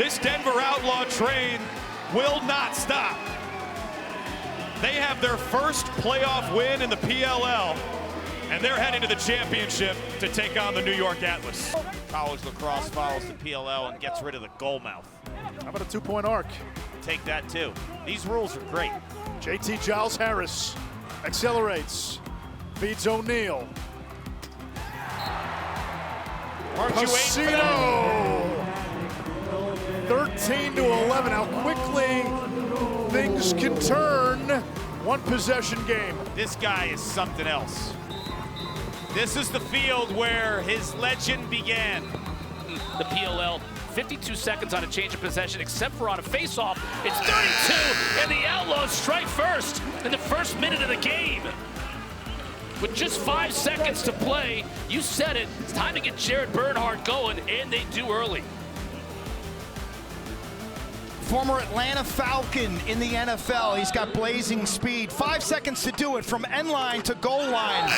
This Denver Outlaw train will not stop. They have their first playoff win in the PLL, and they're heading to the championship to take on the New York Atlas. College lacrosse follows the PLL and gets rid of the goal mouth. How about a two-point arc? Take that too. These rules are great. JT Giles Harris accelerates, feeds O'Neal. Casino! 13-11. How quickly things can turn. One possession game. This guy is something else. This is the field where his legend began. The PLL, 52 seconds on a change of possession, except for on a face-off. It's 32, and the Outlaws strike first in the first minute of the game. With just 5 seconds to play, you said it, it's time to get Jared Bernhardt going, and they do early. Former Atlanta Falcon in the NFL. He's got blazing speed. 5 seconds to do it from end line to goal line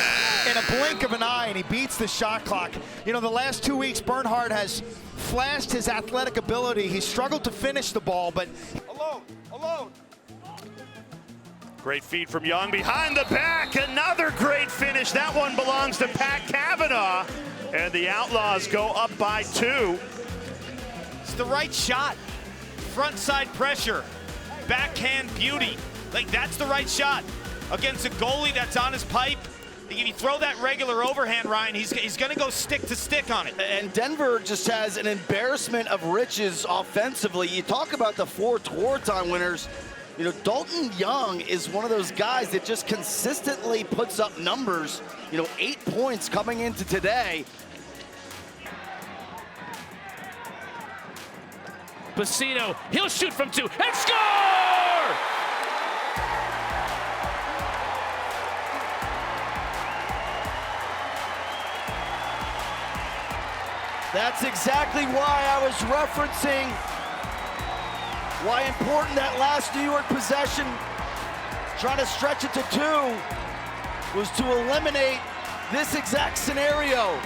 in a blink of an eye, and he beats the shot clock. You know, the last 2 weeks, Bernhardt has flashed his athletic ability. He struggled to finish the ball, but... Alone. Great feed from Young behind the back. Another great finish. That one belongs to Pat Kavanaugh. And the Outlaws go up by 2. It's the right shot. Front side pressure. Backhand beauty. Like, that's the right shot. Against a goalie that's on his pipe. If you throw that regular overhand, Ryan, he's going to go stick to stick on it. And Denver just has an embarrassment of riches offensively. You talk about the 4 Tewaaraton winners. You know, Dalton Young is one of those guys that just consistently puts up numbers. You know, 8 points coming into today. Bacino, he'll shoot from 2 and score! That's exactly why I was referencing why important that last New York possession, trying to stretch it to 2, was to eliminate this exact scenario.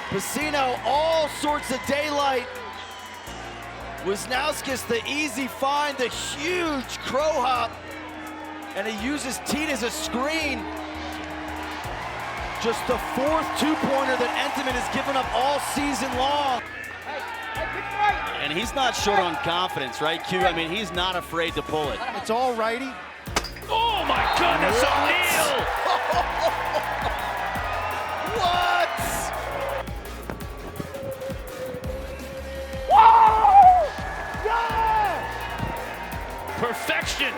Bacino, all sorts of daylight. Wisnowskis, the easy find, the huge crow hop, and he uses Teed as a screen. Just the 4th 2-pointer that Entenmann has given up all season long. And he's not short on confidence, right, Q? I mean, he's not afraid to pull it. It's all righty. Oh my goodness, O'Neal! What? Whoa! Yeah! Perfection.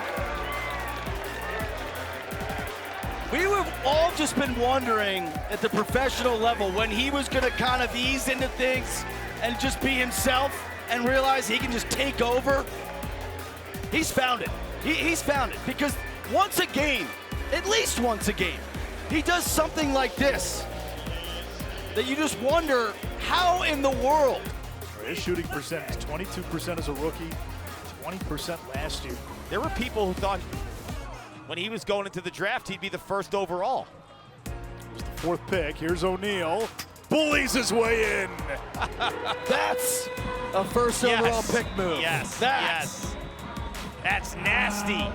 We have all just been wondering at the professional level when he was going to kind of ease into things and just be himself and realize he can just take over. He's found it. He's found it because once a game, at least once a game, he does something like this that you just wonder, how in the world? His shooting percentage, 22% as a rookie, 20% last year. There were people who thought when he was going into the draft, he'd be the 1st overall. It was the 4th pick. Here's O'Neal. Bullies his way in. That's a first overall pick move. Yes. That's nasty.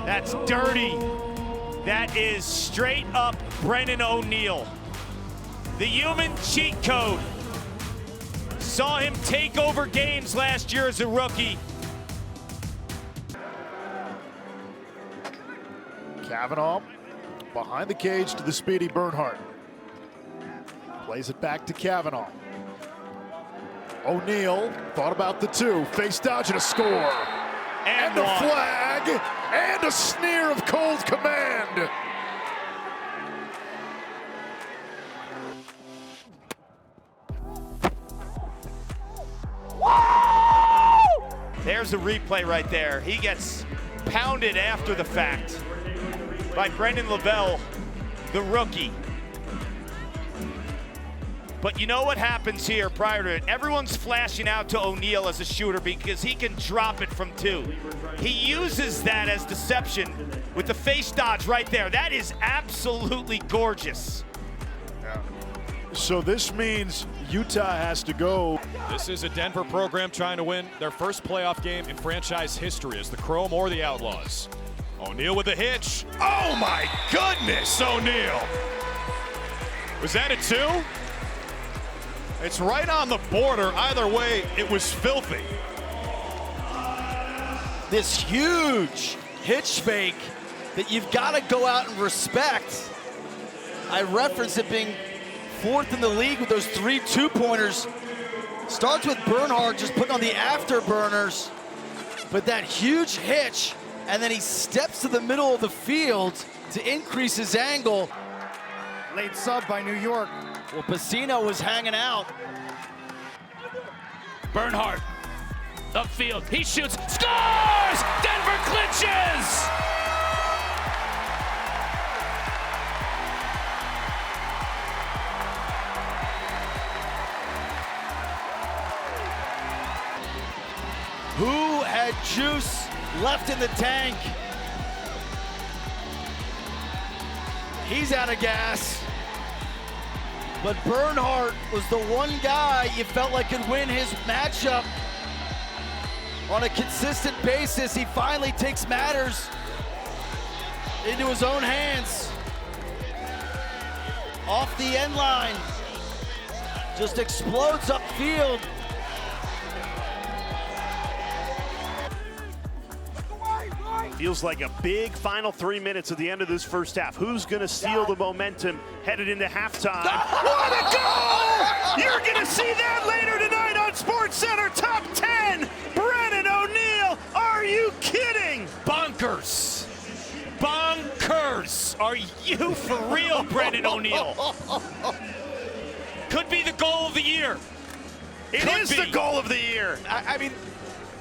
That's dirty. That is straight up Brennan O'Neal. The human cheat code. Saw him take over games last year as a rookie. Kavanaugh behind the cage to the speedy Bernhardt. Plays it back to Kavanaugh. O'Neal thought about the 2. Face dodge and a score. And a flag. And a sneer of cold command. There's a replay right there. He gets pounded after the fact by Brendan Lavelle, the rookie. But you know what happens here prior to it? Everyone's flashing out to O'Neal as a shooter because he can drop it from 2. He uses that as deception with the face dodge right there. That is absolutely gorgeous. Yeah. So this means Utah has to go. This is a Denver program trying to win their first playoff game in franchise history as the Chrome or the Outlaws. O'Neal with the hitch. Oh my goodness, O'Neal. Was that a 2? It's right on the border. Either way, it was filthy. This huge hitch fake that you've got to go out and respect. I referenced it being 4th in the league with those 3 2-pointers. Starts with Bernhard just putting on the afterburners, but that huge hitch, and then he steps to the middle of the field to increase his angle. Late sub by New York. Well, Pacino was hanging out. Bernhard, upfield, he shoots, scores! Denver clinches! Who had juice left in the tank? He's out of gas. But Bernhard was the one guy you felt like could win his matchup on a consistent basis. He finally takes matters into his own hands. Off the end line. Just explodes upfield. Feels like a big final 3 minutes at the end of this first half. Who's going to steal the momentum headed into halftime? What a goal! You're going to see that later tonight on SportsCenter Top 10. Brennan O'Neal, are you kidding? Bonkers. Bonkers. Are you for real, Brennan O'Neal? Could be the goal of the year. It is the goal of the year. I mean,